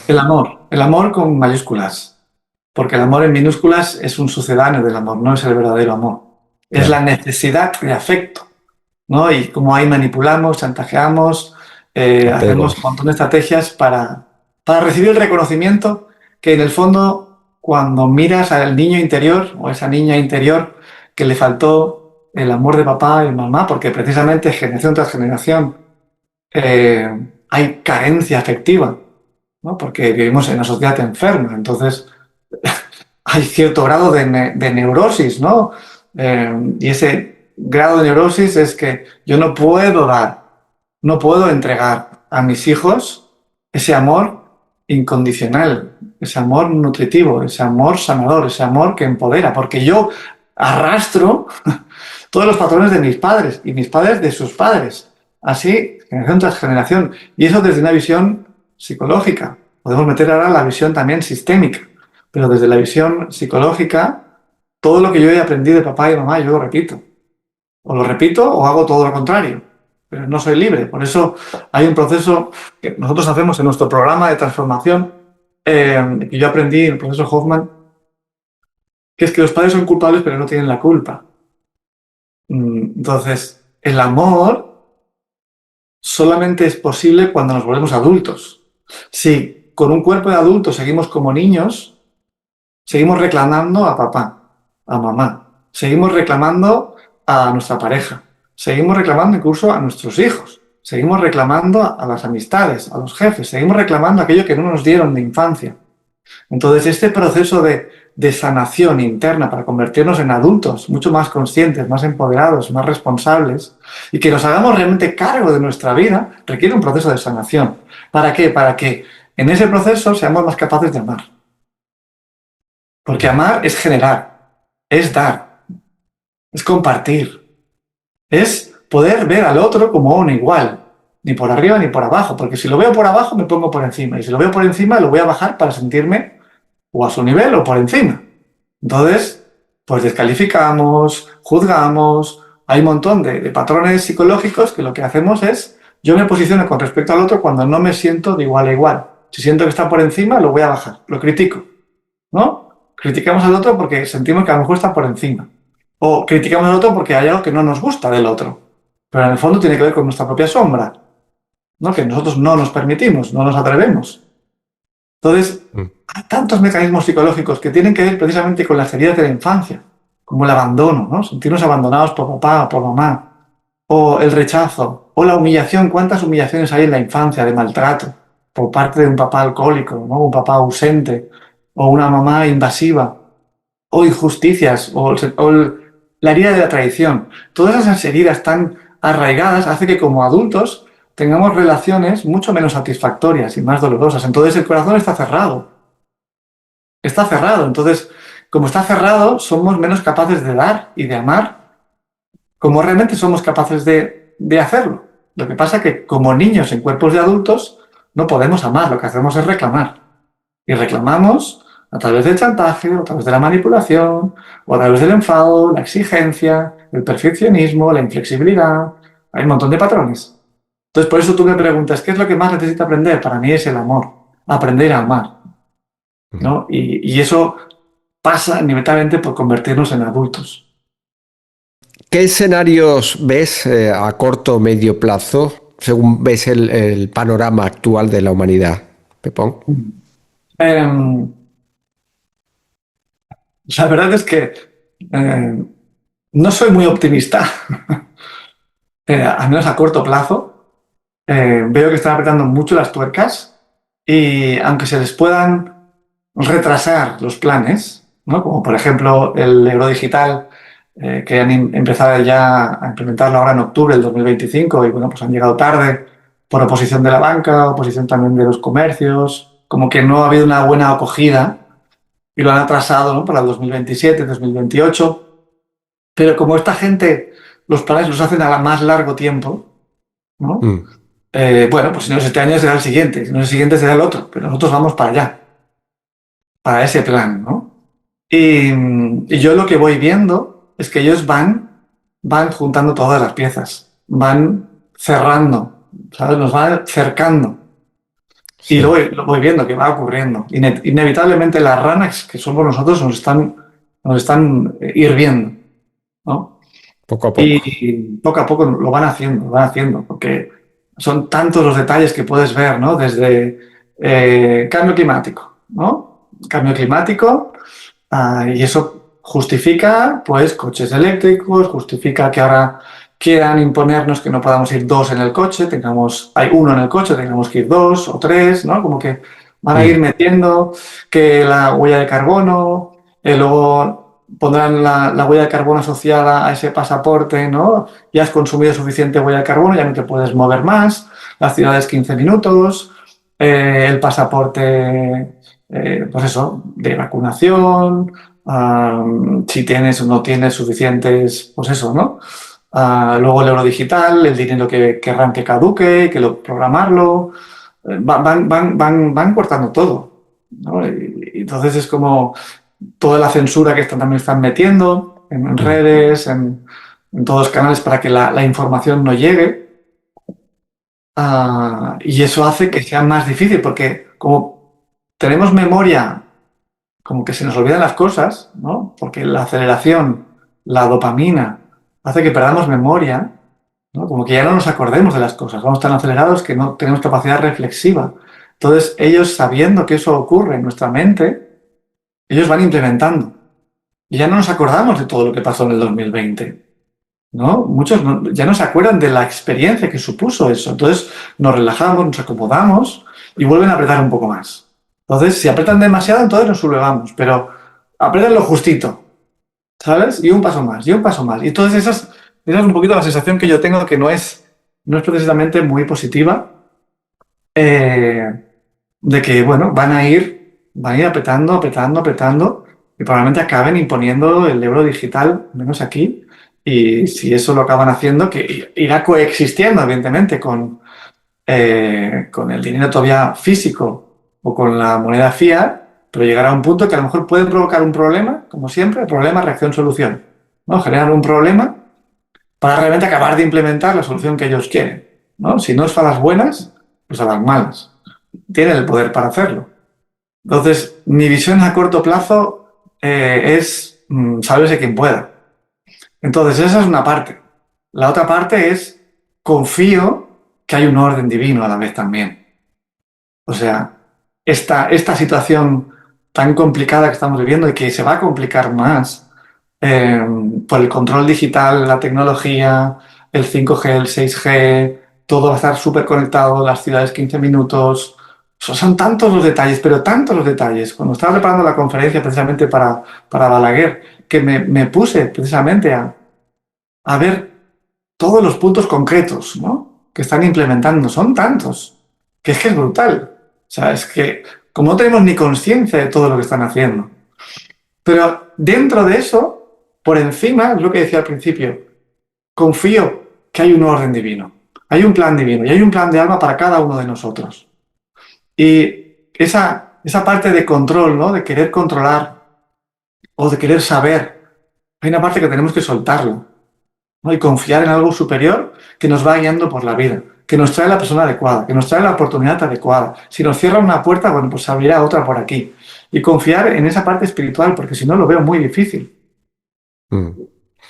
El amor con mayúsculas. Porque el amor en minúsculas es un sucedáneo del amor, no es el verdadero amor. Es la Claro. necesidad de afecto, ¿no? Y como ahí manipulamos, chantajeamos, Apego. hacemos un montón de estrategias para recibir el reconocimiento que en el fondo, cuando miras al niño interior o a esa niña interior que le faltó el amor de papá y mamá, porque precisamente generación tras generación hay carencia afectiva, ¿no? Porque vivimos en una sociedad enferma, entonces hay cierto grado de neurosis, ¿no? Y ese grado de neurosis es que yo no puedo no puedo entregar a mis hijos ese amor incondicional, ese amor nutritivo, ese amor sanador, ese amor que empodera, porque yo arrastro todos los patrones de mis padres y mis padres de sus padres, así generación tras generación, y eso desde una visión psicológica. Podemos meter ahora la visión también sistémica, pero desde la visión psicológica, todo lo que yo he aprendido de papá y mamá, yo lo repito. O lo repito o hago todo lo contrario, pero no soy libre. Por eso hay un proceso que nosotros hacemos en nuestro programa de transformación, que yo aprendí en el proceso Hoffman, que es que los padres son culpables pero no tienen la culpa. Entonces, el amor solamente es posible cuando nos volvemos adultos. Si con un cuerpo de adultos seguimos como niños, seguimos reclamando a papá, a mamá, seguimos reclamando a nuestra pareja, seguimos reclamando incluso a nuestros hijos, seguimos reclamando a las amistades, a los jefes, seguimos reclamando aquello que no nos dieron de infancia. Entonces, este proceso de sanación interna para convertirnos en adultos mucho más conscientes, más empoderados, más responsables y que nos hagamos realmente cargo de nuestra vida, requiere un proceso de sanación. ¿Para qué? Para que en ese proceso seamos más capaces de amar. Porque amar es generar, es dar, es compartir, es poder ver al otro como un igual, ni por arriba ni por abajo, porque si lo veo por abajo me pongo por encima, y si lo veo por encima lo voy a bajar para sentirme o a su nivel o por encima. Entonces, pues descalificamos, juzgamos, hay un montón de patrones psicológicos que lo que hacemos es, yo me posiciono con respecto al otro cuando no me siento de igual a igual. Si siento que está por encima, lo voy a bajar, lo critico, ¿no? Criticamos al otro porque sentimos que a lo mejor está por encima. O criticamos al otro porque hay algo que no nos gusta del otro. Pero en el fondo tiene que ver con nuestra propia sombra, ¿no? Que nosotros no nos permitimos, no nos atrevemos. Entonces, Mm. hay tantos mecanismos psicológicos que tienen que ver precisamente con las heridas de la infancia, como el abandono, ¿no? Sentirnos abandonados por papá o por mamá, o el rechazo, o la humillación. ¿Cuántas humillaciones hay en la infancia de maltrato por parte de un papá alcohólico, ¿no? Un papá ausente, o una mamá invasiva, o injusticias, la herida de la traición? Todas esas heridas tan arraigadas hace que como adultos tengamos relaciones mucho menos satisfactorias y más dolorosas. Entonces el corazón está cerrado. Está cerrado. Entonces, como está cerrado, somos menos capaces de dar y de amar como realmente somos capaces de hacerlo. Lo que pasa es que como niños en cuerpos de adultos no podemos amar, lo que hacemos es reclamar. Y reclamamos a través del chantaje, a través de la manipulación, o a través del enfado, la exigencia, el perfeccionismo, la inflexibilidad. Hay un montón de patrones. Entonces, por eso tú me preguntas, ¿qué es lo que más necesito aprender? Para mí es el amor, aprender a amar, Mm. ¿no? Y eso pasa inevitablemente por convertirnos en adultos. ¿Qué escenarios ves a corto o medio plazo, según ves el panorama actual de la humanidad, Pepón? Eh, la verdad es que eh, no soy muy optimista, al menos a corto plazo. Veo que están apretando mucho las tuercas y aunque se les puedan retrasar los planes, ¿no? Como por ejemplo el euro digital, que han empezado ya a implementarlo ahora en octubre del 2025 y bueno, pues han llegado tarde por oposición de la banca, oposición también de los comercios, como que no ha habido una buena acogida y lo han atrasado, ¿no? Para el 2027, 2028, pero como esta gente los planes los hacen a más largo tiempo, ¿no? Mm. Bueno, pues si no es este año será el siguiente, si no es el siguiente será el otro, pero nosotros vamos para allá, para ese plan, ¿no? Y yo lo que voy viendo es que ellos van juntando todas las piezas, van cerrando, ¿sabes? Nos van cercando. Y Sí, lo voy viendo que va ocurriendo. Inevitablemente las ranas que somos nosotros nos están hirviendo, ¿no? poco a poco. Y poco a poco lo van haciendo, porque son tantos los detalles que puedes ver, ¿no? Desde cambio climático, ¿no? Cambio climático, y eso justifica, pues, coches eléctricos, justifica que ahora quieran imponernos que no podamos ir dos en el coche, hay uno en el coche, tengamos que ir dos o tres, ¿no? Como que van a ir Mm. metiendo que la huella de carbono, luego pondrán la huella de carbono asociada a ese pasaporte, ¿no? Ya has consumido suficiente huella de carbono, ya no te puedes mover más, las ciudades 15 minutos, el pasaporte, pues eso, de vacunación, si tienes o no tienes suficientes, pues eso, ¿no? Luego el euro digital, el dinero que querrán que caduque, programarlo, van cortando todo, ¿no? Y entonces es como toda la censura que también están metiendo en Mm. redes, en todos los canales para que la información no llegue. Y eso hace que sea más difícil porque como tenemos memoria, como que se nos olvidan las cosas, ¿no? Porque la aceleración, la dopamina, hace que perdamos memoria, ¿no? Como que ya no nos acordemos de las cosas, vamos tan acelerados que no tenemos capacidad reflexiva. Entonces, ellos sabiendo que eso ocurre en nuestra mente, ellos van implementando. Y ya no nos acordamos de todo lo que pasó en el 2020, ¿no? Muchos ya no se acuerdan de la experiencia que supuso eso. Entonces nos relajamos, nos acomodamos y vuelven a apretar un poco más. Entonces, si apretan demasiado, entonces nos sublevamos, pero apretan lo justito, ¿sabes? Y un paso más, y un paso más. Y entonces esa es un poquito la sensación que yo tengo que no es precisamente muy positiva, de que, bueno, van a ir apretando, apretando, apretando. y probablemente acaben imponiendo el euro digital, menos aquí, y si eso lo acaban haciendo, que irá coexistiendo, evidentemente, con el dinero todavía físico o con la moneda fiat, pero llegará a un punto que a lo mejor puede provocar un problema, como siempre, problema, reacción, solución, ¿no? Generan un problema para realmente acabar de implementar la solución que ellos quieren, ¿no? Si no es a las buenas, pues a las malas. Tienen el poder para hacerlo. Entonces, mi visión a corto plazo es sálvese quien pueda. Entonces, esa es una parte. La otra parte es confío que hay un orden divino a la vez también. O sea, esta situación tan complicada que estamos viviendo y que se va a complicar más eh, por el control digital, la tecnología, el 5G, el 6G, todo va a estar súper conectado, las ciudades 15 minutos. Son tantos los detalles, pero tantos los detalles. Cuando estaba preparando la conferencia precisamente para Balaguer, que me puse precisamente a ver todos los puntos concretos, ¿no? Que están implementando. Son tantos, que es brutal. O sea, es que como no tenemos ni conciencia de todo lo que están haciendo. Pero dentro de eso, por encima, es lo que decía al principio, confío que hay un orden divino, hay un plan divino y hay un plan de alma para cada uno de nosotros. Y esa parte de control, ¿no? De querer controlar o de querer saber, hay una parte que tenemos que soltarla, ¿no? Y confiar en algo superior que nos va guiando por la vida, que nos trae la persona adecuada, que nos trae la oportunidad adecuada. Si nos cierra una puerta, bueno, pues se abrirá otra por aquí. Y confiar en esa parte espiritual, porque si no lo veo muy difícil. Mm.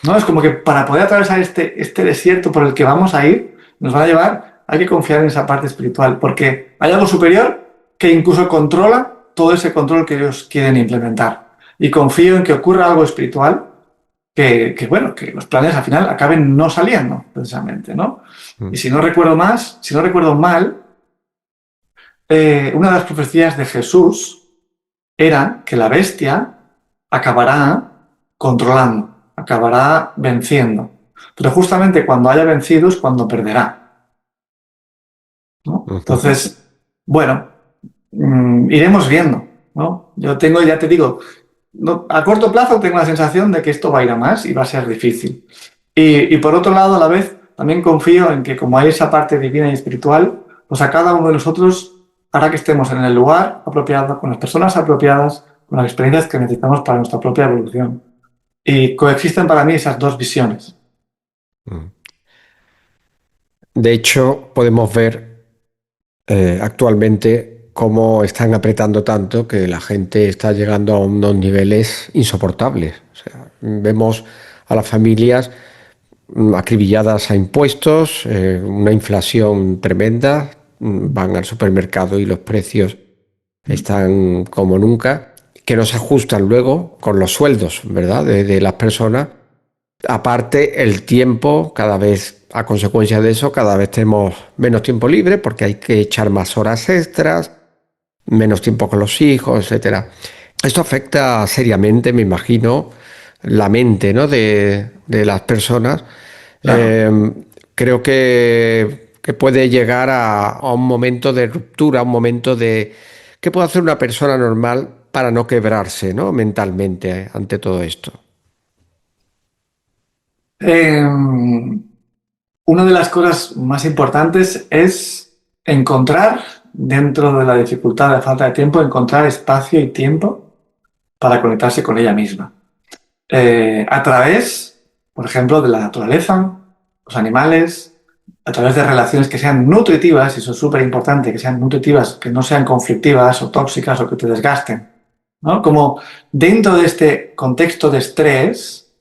¿No? Es como que para poder atravesar este desierto por el que vamos a ir, nos va a llevar, hay que confiar en esa parte espiritual, porque hay algo superior que incluso controla todo ese control que ellos quieren implementar. Y confío en que ocurra algo espiritual bueno, que los planes al final acaben no saliendo, precisamente, ¿no? Y Mm. si no recuerdo mal, una de las profecías de Jesús era que la bestia acabará controlando, acabará venciendo. Pero justamente cuando haya vencido es cuando perderá, ¿no? Ujú. Entonces, bueno, iremos viendo, ¿no? Yo tengo, ya te digo, a corto plazo tengo la sensación de que esto va a ir a más y va a ser difícil. Y por otro lado, a la vez, también confío en que como hay esa parte divina y espiritual, pues a cada uno de nosotros hará que estemos en el lugar apropiado, con las personas apropiadas, con las experiencias que necesitamos para nuestra propia evolución. Y coexisten para mí esas dos visiones. Mm. De hecho, podemos ver actualmente cómo están apretando tanto que la gente está llegando a unos niveles insoportables. O sea, vemos a las familias acribilladas a impuestos, una inflación tremenda, van al supermercado y los precios están como nunca, que no se ajustan luego con los sueldos, ¿verdad? De las personas. Aparte, el tiempo, cada vez, a consecuencia de eso, cada vez tenemos menos tiempo libre porque hay que echar más horas extras, menos tiempo con los hijos, etcétera. Esto afecta seriamente, me imagino, la mente, ¿no? de las personas. Claro. Eh, Creo que puede llegar a un momento de ruptura, a un momento de... ¿Qué puede hacer una persona normal para no quebrarse, ¿no? mentalmente ante todo esto? Eh, una de las cosas más importantes es encontrar, dentro de la dificultad de falta de tiempo, encontrar espacio y tiempo para conectarse con ella misma. A través, por ejemplo, de la naturaleza, los animales, a través de relaciones que sean nutritivas, y eso es súper importante, que sean nutritivas, que no sean conflictivas o tóxicas o que te desgasten, ¿no? Como dentro de este contexto de estrés,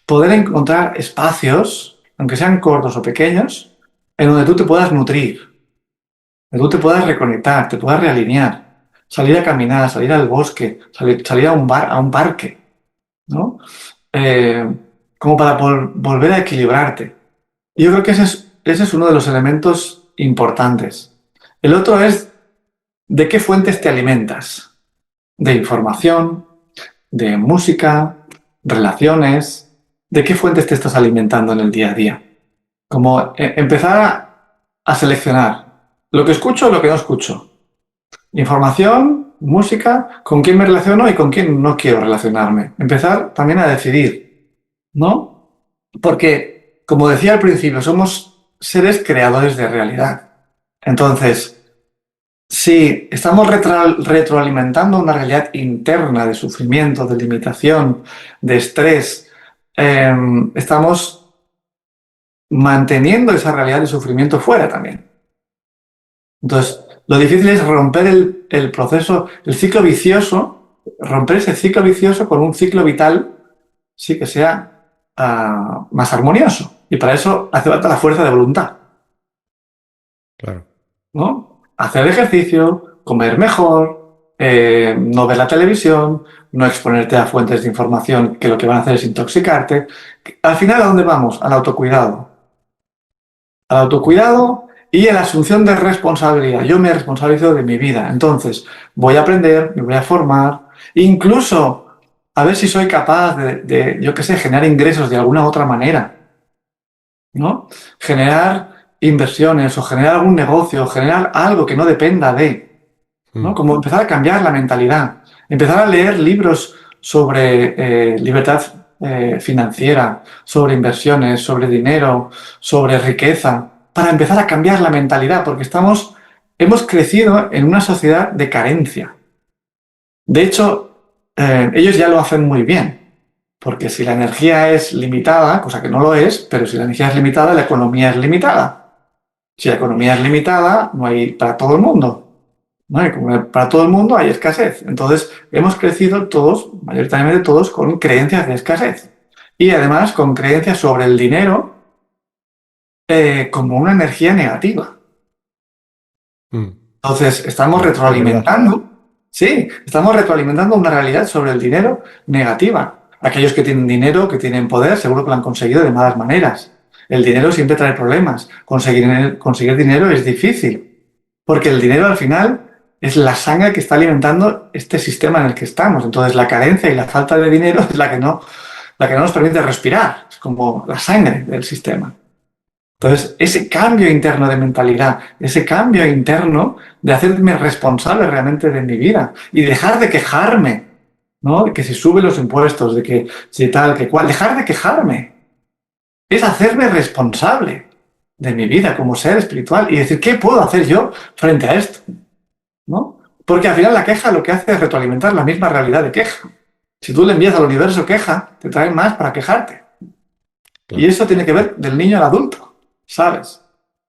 poder encontrar espacios, aunque sean cortos o pequeños, en donde tú te puedas nutrir, donde tú te puedas reconectar, te puedas realinear, salir a caminar, salir al bosque, salir a un bar, a un parque, ¿no? Eh, como para volver a equilibrarte. Y yo creo que ese es uno de los elementos importantes. El otro es de qué fuentes te alimentas. De información, de música, relaciones. ¿De qué fuentes te estás alimentando en el día a día? Como empezar a seleccionar lo que escucho o lo que no escucho. Información música, con quién me relaciono y con quién no quiero relacionarme. Empezar también a decidir, ¿no? Porque, como decía al principio, somos seres creadores de realidad. Entonces, si estamos retroalimentando una realidad interna de sufrimiento, de limitación, de estrés, estamos manteniendo esa realidad de sufrimiento fuera también. Entonces, lo difícil es romper el proceso, el ciclo vicioso, romper ese ciclo vicioso con un ciclo vital, sí, que sea más armonioso. Y para eso hace falta la fuerza de voluntad, Claro. ¿no? Hacer ejercicio, comer mejor, no ver la televisión, no exponerte a fuentes de información que lo que van a hacer es intoxicarte. Al final, ¿a dónde vamos? Al autocuidado. Al autocuidado y a la asunción de responsabilidad. Yo me responsabilizo de mi vida. Entonces, voy a aprender, me voy a formar, incluso a ver si soy capaz yo qué sé, generar ingresos de alguna otra manera, ¿no? Generar inversiones o generar algún negocio, o generar algo que no dependa de, ¿no? Como empezar a cambiar la mentalidad, empezar a leer libros sobre libertad financiera, sobre inversiones, sobre dinero, sobre riqueza, para empezar a cambiar la mentalidad, porque hemos crecido en una sociedad de carencia. De hecho, ellos ya lo hacen muy bien, porque si la energía es limitada, cosa que no lo es, pero si la energía es limitada, la economía es limitada. Si la economía es limitada, no hay para todo el mundo. ¿No? Y como para todo el mundo hay escasez. Entonces, hemos crecido todos, mayoritariamente todos, con creencias de escasez. Y además con creencias sobre el dinero como una energía negativa. Entonces, estamos retroalimentando, sí, estamos retroalimentando una realidad sobre el dinero negativa. Aquellos que tienen dinero, que tienen poder, seguro que lo han conseguido de malas maneras. El dinero siempre trae problemas. Conseguir dinero es difícil, porque el dinero al final es la sangre que está alimentando este sistema en el que estamos. Entonces, la carencia y la falta de dinero es la que no nos permite respirar. Es como la sangre del sistema. Entonces, ese cambio interno de mentalidad, ese cambio interno de hacerme responsable realmente de mi vida y dejar de quejarme, ¿no? De que si suben los impuestos, de que si tal, que cual, dejar de quejarme. Es hacerme responsable de mi vida como ser espiritual y decir, ¿qué puedo hacer yo frente a esto? ¿No? Porque al final la queja lo que hace es retroalimentar la misma realidad de queja. Si tú le envías al universo queja, te traen más para quejarte. Claro. Y eso tiene que ver del niño al adulto. ¿Sabes?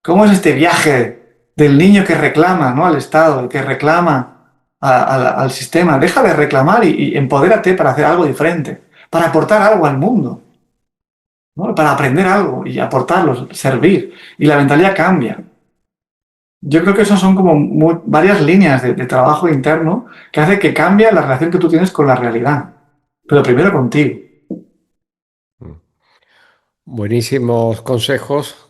¿Cómo es este viaje del niño que reclama, ¿no? Al Estado, el que reclama al sistema? Deja de reclamar y empodérate para hacer algo diferente, para aportar algo al mundo, ¿no? Para aprender algo y aportarlo, servir. Y la mentalidad cambia. Yo creo que esas son como varias líneas de trabajo interno que hace que cambie la relación que tú tienes con la realidad. Pero primero contigo. Buenísimos consejos.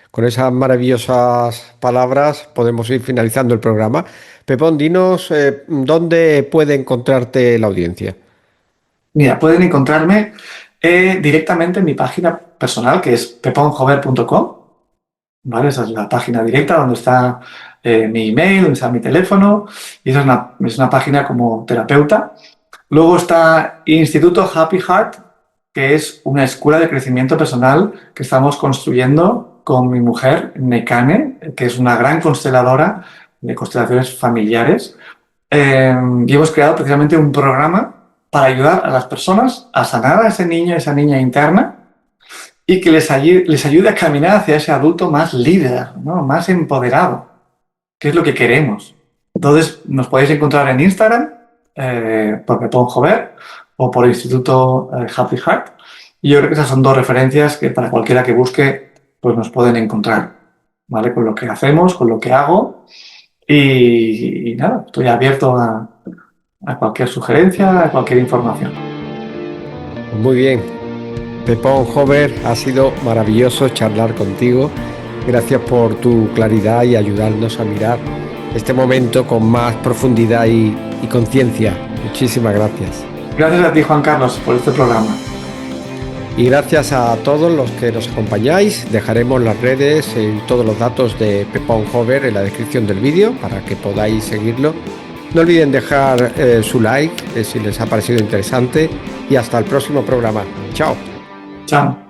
Con esas maravillosas palabras podemos ir finalizando el programa. Pepón, dinos dónde puede encontrarte la audiencia. Mira, pueden encontrarme directamente en mi página personal, que es peponjover.com. ¿Vale? Esa es la página directa donde está mi email, donde está mi teléfono. Y esa es una página como terapeuta. Luego está Instituto Happy Heart, que es una escuela de crecimiento personal que estamos construyendo con mi mujer, Nekane, que es una gran consteladora de constelaciones familiares. Y hemos creado precisamente un programa para ayudar a las personas a sanar a ese niño, esa niña interna, y que les ayude a caminar hacia ese adulto más líder, ¿no? Más empoderado, que es lo que queremos. Entonces, nos podéis encontrar en Instagram, por Pepón Jover, o por Instituto Happy Heart. Y yo creo que esas son dos referencias que para cualquiera que busque, pues nos pueden encontrar, ¿vale? Con lo que hacemos, con lo que hago. Y nada, estoy abierto a cualquier sugerencia, a cualquier información. Muy bien. Pepón Jover, ha sido maravilloso charlar contigo. Gracias por tu claridad y ayudarnos a mirar este momento con más profundidad y conciencia. Muchísimas gracias. Gracias a ti, Juan Carlos, por este programa. Y gracias a todos los que nos acompañáis. Dejaremos las redes y todos los datos de Pepón Jover en la descripción del vídeo para que podáis seguirlo No olviden dejar su like si les ha parecido interesante y hasta el próximo programa. Chao. Chao.